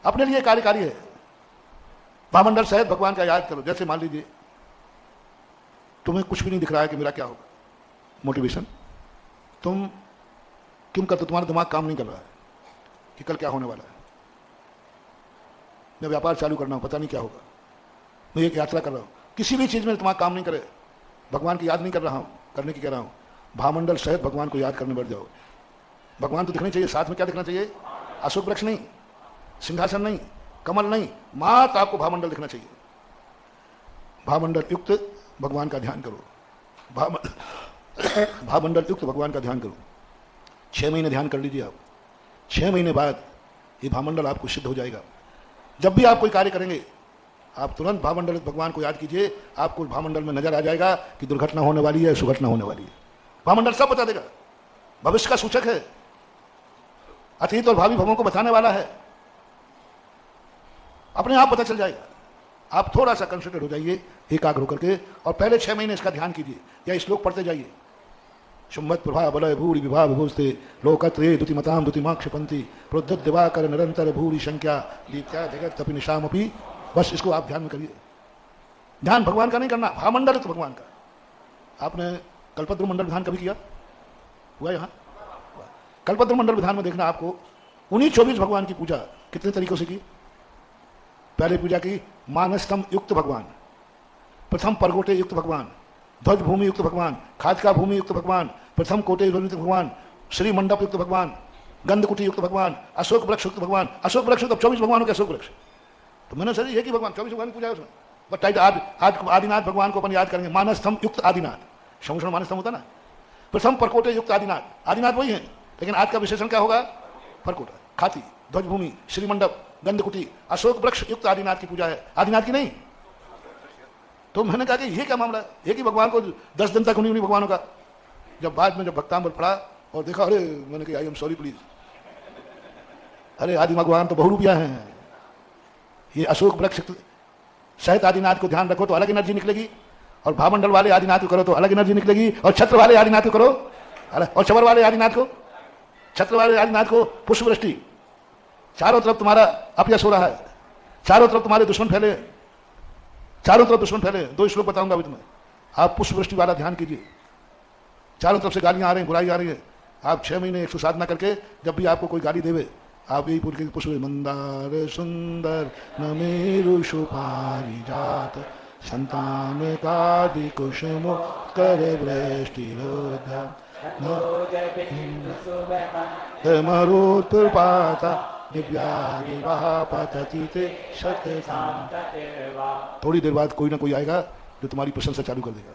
अपने लिए कार्यकारी है। भामंडल सहित भगवान का याद करो। जैसे मान लीजिए तुम्हें कुछ भी नहीं दिख रहा है कि मेरा क्या होगा, मोटिवेशन, तुम क्यों करते, तुम्हारा दिमाग काम नहीं कर रहा है कि कल क्या होने वाला है, मैं व्यापार चालू करना हूं, पता नहीं क्या होगा, मैं एक यात्रा कर रहा हूं, किसी भी चीज में दिमाग काम नहीं करे, भगवान की याद नहीं कर रहा हूं, करने की कह रहा हूं, भामंडल सहित भगवान को याद करने बैठ जाओ। भगवान तो दिखने चाहिए, साथ में क्या दिखना चाहिए, अशोक वृक्ष नहीं, सिंहासन नहीं, कमल नहीं, मात्र आपको भामंडल दिखना चाहिए। भामंडल युक्त भगवान का ध्यान करो, भामंडल युक्त भगवान का ध्यान करो। 6 महीने ध्यान कर लीजिए आप, 6 महीने बाद ये भामंडल आपको सिद्ध हो जाएगा। जब भी आप कोई कार्य करेंगे आप तुरंत भामंडल भगवान को याद कीजिए, आपको भामंडल में नजर आ जाएगा कि दुर्घटना होने वाली है, सुघटना होने वाली है। भामंडल सब बता देगा, भविष्य का सूचक है, अतीत और भावी भवों को बताने वाला है, अपने आप पता चल जाएगा। आप थोड़ा सा कंसंट्रेट हो जाइए एकाग्र होकर के, और पहले 6 महीने इसका ध्यान कीजिए या श्लोक पढ़ते जाइए। शुम्भत प्रभा बलय भूरि विभा विभूस्ते लोकत्रये द्युतिमतां द्युतिमा क्षिपन्ति प्रोद्यत दिवाकर निरंतर भूरि संख्या दीप्त्या जगत कपि निशामपि। बस इसको आप ध्यान में करिए। ध्यान भगवान का नहीं करना, भामंडल तो भगवान का। आपने कल्पद्रुम मंडल विधान कभी किया हुआ यहाँ? कल्पद्रुम मंडल विधान में देखना आपको 19-24 भगवान की पूजा कितने तरीकों से की। पहले पूजा की मानस्तंभ युक्त भगवान, प्रथम परगोटे युक्त भगवान, ध्वज भूमि युक्त भगवान, खादका भूमि युक्त भगवान, प्रथम कोटे युक्त भगवान, श्री मंडप युक्त भगवान, गंधकुटी युक्त भगवान, अशोक वृक्ष युक्त भगवान। अशोक वृक्ष तो 24 भगवानों के अशोक वृक्ष, तो मैंने सर ये कि भगवान 24 भगवान की पूजा है उसमें। बट आज आदिनाथ भगवान को अपन याद करेंगे, मानस्तंभ युक्त आदिनाथ, संवत्सर मानस्तंभ होता ना। प्रथम परकोटे युक्त आदिनाथ, आदिनाथ वही है, लेकिन आज का विशेषण क्या होगा, परकोटा, खाती, ध्वज भूमि, श्री मंडप, गंधकुटी, अशोक वृक्ष युक्त आदिनाथ की पूजा है, आदिनाथ की नहीं। तो मैंने कहा कि ये क्या मामला है, एक ही भगवान को 10 दिन तक उन्हीं भगवानों का। जब बाद में जब भक्तांबर पढ़ा और देखा, अरे मैंने कहा आई एम सॉरी प्लीज, अरे आदि भगवान तो बहुरूपिया हैं। ये अशोक वृक्ष सहित आदिनाथ को ध्यान रखो तो अलग एनर्जी निकलेगी, और भामंडल वाले आदिनाथ को करो तो अलग एनर्जी निकलेगी, और छत्र वाले आदिनाथ को करो अलग, और चवर वाले आदिनाथ को, छत्र वाले आदिनाथ को पुष्प वृष्टि। चारों तरफ तुम्हारा अपयश हो रहा है, चारों तरफ तुम्हारे दुश्मन फैले, चारों तरफ दुश्मन फैले। 2 श्लोक बताऊंगा अभी तुम्हें। आप पुष्प वृष्टि वाला ध्यान कीजिए। चारों तरफ से गालियां आ रही हैं, बुराई आ रही है। आप 6 महीने 100 साधना करके जब भी आपको कोई गाली देवे, आप यही पूछ के पुष्प मंदार सुंदर न मेरु सुपारिजात संतान कादि कुसुम कर वृष्टि मरुत्पाता थोड़ी देर बाद कोई ना कोई आएगा जो तुम्हारी प्रशंसा चालू कर देगा,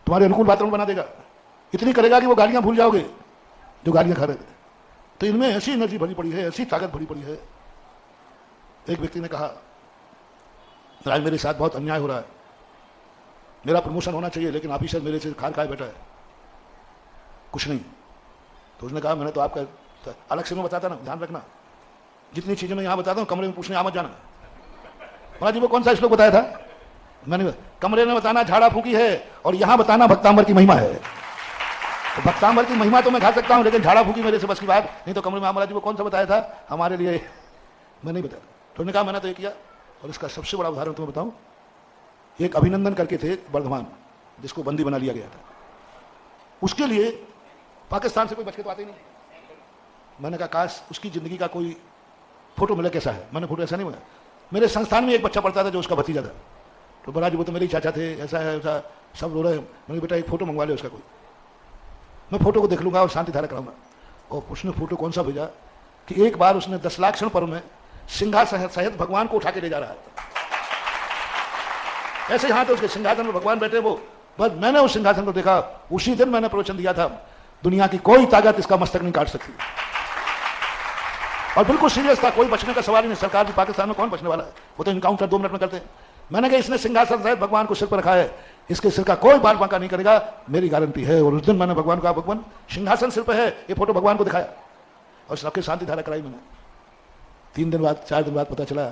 तुम्हारे अनुकूल वातावरण बना देगा, इतनी करेगा कि वो गालियां भूल जाओगे जो गालियां खा रहे थे। तो इनमें ऐसी एनर्जी भरी पड़ी है, ऐसी ताकत भरी पड़ी है। एक व्यक्ति ने कहा, आज मेरे साथ बहुत अन्याय हो रहा है, मेरा प्रमोशन होना चाहिए लेकिन ऑफिसर मेरे से खार खाए बैठा है, कुछ नहीं। तो उसने कहा, मैंने तो आपका अलग से मैं बताता ना, ध्यान रखना, जितनी चीजें मैं यहां बताता हूं कमरे में पूछने आ मत जाना। महाराज जी वो कौन सा श्लोक बताया था? मैंने कमरे में बताना झाड़ा फूकी है, और यहां बताना भक्तांबर की महिमा है। तो भक्तांबर की महिमा तो मैं खा सकता हूं, लेकिन झाड़ा फूकी मेरे से बस की बात नहीं। तो कमरे में महाराज जी वो कौन सा बताया था हमारे लिए? मैं नहीं बताया। तो उन्होंने कहा, मैंने तो ये किया। और इसका सबसे बड़ा उदाहरण तुम्हें बताऊं, एक अभिनंदन करके थे वर्धमान, जिसको बंदी बना लिया गया था। उसके लिए पाकिस्तान से कोई बच के तो आते ही नहीं। मैंने कहा काश उसकी जिंदगी का कोई फोटो मिला, कैसा है। मैंने फोटो ऐसा नहीं मिला। मेरे संस्थान में एक बच्चा पढ़ता था जो उसका भतीजा था। तो महाराज वो तो मेरे ही चाचा थे, ऐसा है ऐसा, सब रो रहे हैं। मैंने बेटा एक फोटो मंगवा ले उसका कोई, मैं फोटो को देख लूंगा और शांति धारा कराऊंगा। और उसने फोटो कौन सा भेजा कि एक बार उसने 10 लाख क्षण पर्व में सिंहासन सहित भगवान को उठा के ले जा रहा है। ऐसे यहां तो उसके सिंहासन में भगवान बैठे वो, बस मैंने उस सिंहासन को देखा। उसी दिन मैंने प्रवचन दिया था, दुनिया की कोई ताकत इसका मस्तक नहीं काट सकती। और बिल्कुल सीरियस था, कोई बचने का सवाल ही नहीं। सरकार भी पाकिस्तान में कौन बचने वाला है, वो तो इनकाउंटर 2 मिनट में करते हैं। मैंने कहा इसने सिंहासन सहित भगवान को सिर पर रखा है, इसके सिर का कोई बाल बांका नहीं करेगा, मेरी गारंटी है। और उस दिन मैंने भगवान को कहा, भगवान सिंहासन सिर पर है, ये फोटो भगवान को दिखाया और सबके शांति धारा कराई मैंने। 3 दिन बाद 4 दिन बाद पता चला